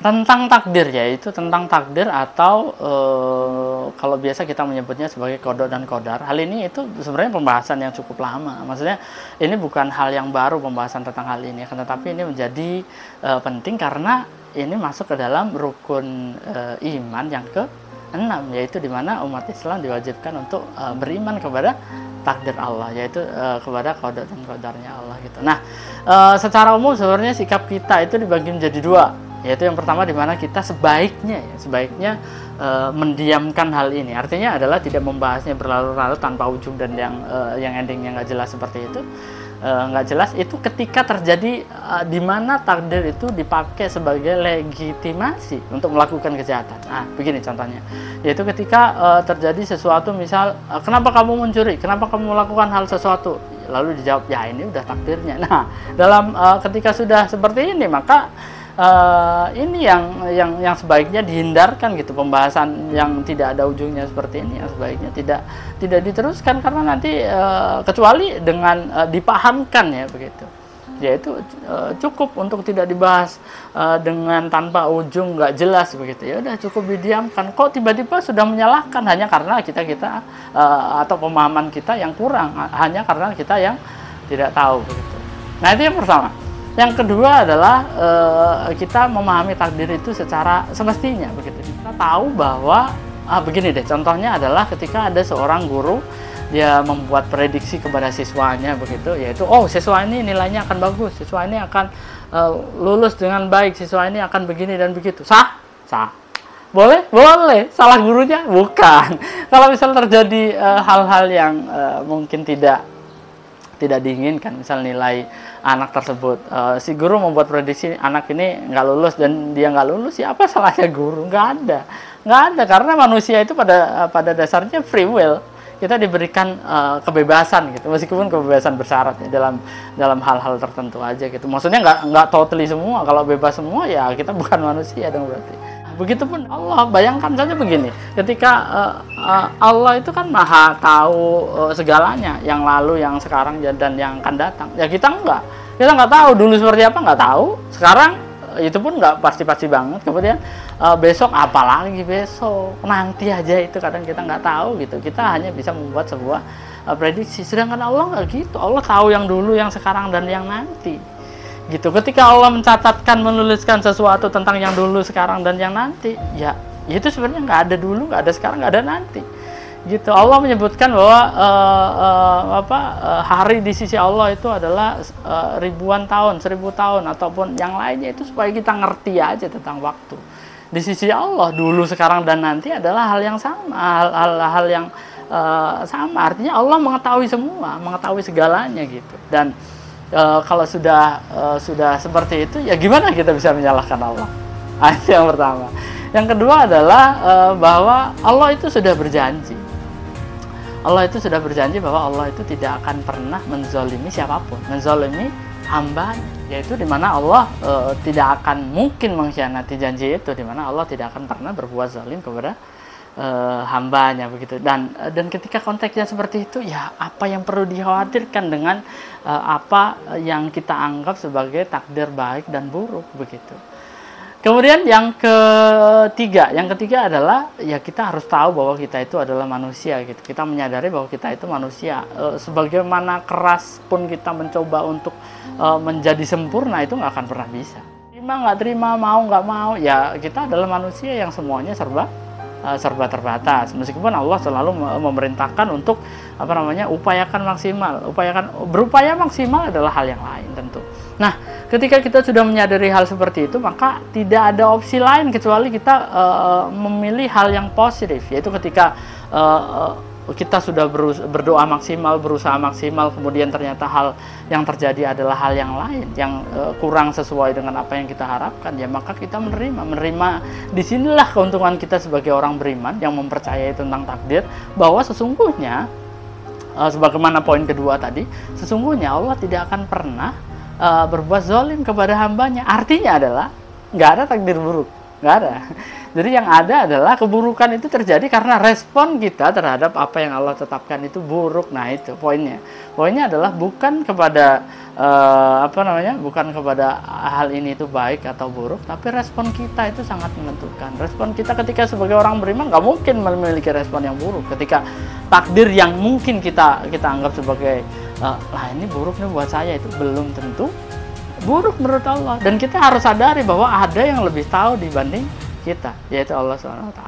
Tentang takdir, yaitu tentang takdir atau kalau biasa kita menyebutnya sebagai qada dan qadar. Hal ini itu sebenarnya pembahasan yang cukup lama. Maksudnya ini bukan hal yang baru pembahasan tentang hal ini, tetapi ini menjadi penting karena ini masuk ke dalam rukun iman yang ke-6, yaitu di mana umat Islam diwajibkan untuk beriman kepada takdir Allah, yaitu kepada qada dan qadarnya Allah gitu. Nah, secara umum sebenarnya sikap kita itu dibagi menjadi dua. Yaitu yang pertama di mana kita sebaiknya mendiamkan hal ini. Artinya adalah tidak membahasnya berlarut-larut tanpa ujung dan yang endingnya nggak jelas seperti itu. Nggak jelas itu ketika terjadi di mana takdir itu dipakai sebagai legitimasi untuk melakukan kejahatan. Nah, begini contohnya. Yaitu ketika terjadi sesuatu, misal kenapa kamu mencuri? Kenapa kamu melakukan hal sesuatu? Lalu dijawab, ya ini udah takdirnya. Nah, dalam ketika sudah seperti ini, maka ini yang sebaiknya dihindarkan gitu, pembahasan yang tidak ada ujungnya seperti ini yang sebaiknya tidak diteruskan, karena nanti kecuali dengan dipahamkan ya begitu, yaitu cukup untuk tidak dibahas dengan tanpa ujung nggak jelas begitu, ya udah cukup didiamkan. Kok tiba-tiba sudah menyalahkan hanya karena kita atau pemahaman kita yang kurang, hanya karena kita yang tidak tahu begitu. Nah, itu yang pertama. Yang kedua adalah kita memahami takdir itu secara semestinya begitu. Kita tahu bahwa begini deh, contohnya adalah ketika ada seorang guru, dia membuat prediksi kepada siswanya begitu, yaitu siswa ini nilainya akan bagus, siswa ini akan lulus dengan baik, siswa ini akan begini dan begitu. Sah? Boleh? Salah gurunya? Bukan. Kalau misal terjadi hal-hal yang mungkin tidak diinginkan, misal nilai anak tersebut, si guru membuat prediksi anak ini nggak lulus dan dia nggak lulus, ya apa salahnya guru? Nggak ada, karena manusia itu pada dasarnya free will. Kita diberikan kebebasan gitu, meskipun kebebasan bersyarat ya, dalam hal-hal tertentu aja gitu. Maksudnya nggak totally semua. Kalau bebas semua ya kita bukan manusia dong berarti. Begitupun Allah, bayangkan saja begini, ketika Allah itu kan maha tahu segalanya, yang lalu, yang sekarang, dan yang akan datang. Ya kita nggak tahu dulu seperti apa, nggak tahu. Sekarang itu pun nggak pasti banget. Kemudian besok apalagi besok, nanti aja itu kadang kita nggak tahu gitu. Kita hanya bisa membuat sebuah prediksi. Sedangkan Allah nggak gitu. Allah tahu yang dulu, yang sekarang, dan yang nanti. Gitu. Ketika Allah mencatatkan, menuliskan sesuatu tentang yang dulu, sekarang, dan yang nanti, ya itu sebenarnya nggak ada dulu, nggak ada sekarang, nggak ada nanti. Gitu. Allah menyebutkan bahwa hari di sisi Allah itu adalah ribuan tahun, 1000 tahun, ataupun yang lainnya, itu supaya kita ngerti aja tentang waktu. Di sisi Allah dulu, sekarang, dan nanti adalah hal yang sama, hal yang sama. Artinya Allah mengetahui semua, mengetahui segalanya gitu. Dan kalau sudah seperti itu, ya gimana kita bisa menyalahkan Allah? Itu yang pertama. Yang kedua adalah bahwa Allah itu sudah berjanji. Allah itu sudah berjanji bahwa Allah itu tidak akan pernah menzalimi siapapun, menzalimi hamba, yaitu dimana Allah tidak akan mungkin mengkhianati janji itu, dimana Allah tidak akan pernah berbuat zalim kepada hambanya begitu. Dan ketika konteksnya seperti itu, ya apa yang perlu dikhawatirkan dengan apa yang kita anggap sebagai takdir baik dan buruk begitu. Kemudian yang ketiga adalah ya kita harus tahu bahwa kita itu adalah manusia gitu. Kita menyadari bahwa kita itu manusia. Sebagaimana keras pun kita mencoba untuk menjadi sempurna, itu nggak akan pernah bisa. Terima nggak terima, mau nggak mau, ya kita adalah manusia yang semuanya serba terbatas. Meskipun Allah selalu memerintahkan untuk berupaya maksimal adalah hal yang lain tentu. Nah, ketika kita sudah menyadari hal seperti itu, maka tidak ada opsi lain kecuali kita memilih hal yang positif, yaitu ketika kita sudah berdoa maksimal, berusaha maksimal, kemudian ternyata hal yang terjadi adalah hal yang lain, yang kurang sesuai dengan apa yang kita harapkan, ya maka kita menerima. Disinilah keuntungan kita sebagai orang beriman yang mempercayai tentang takdir, bahwa sesungguhnya sebagaimana poin kedua tadi, sesungguhnya Allah tidak akan pernah berbuat zalim kepada hambanya. Artinya adalah nggak ada takdir buruk, nggak ada. Jadi yang ada adalah keburukan itu terjadi karena respon kita terhadap apa yang Allah tetapkan itu buruk. Nah, itu poinnya. Poinnya adalah bukan kepada bukan kepada hal ini itu baik atau buruk, tapi respon kita itu sangat menentukan. Respon kita ketika sebagai orang beriman nggak mungkin memiliki respon yang buruk ketika takdir yang mungkin kita anggap sebagai lah ini buruk nih buat saya, itu belum tentu buruk menurut Allah. Dan kita harus sadari bahwa ada yang lebih tahu dibanding kita, yaitu Allah SWT.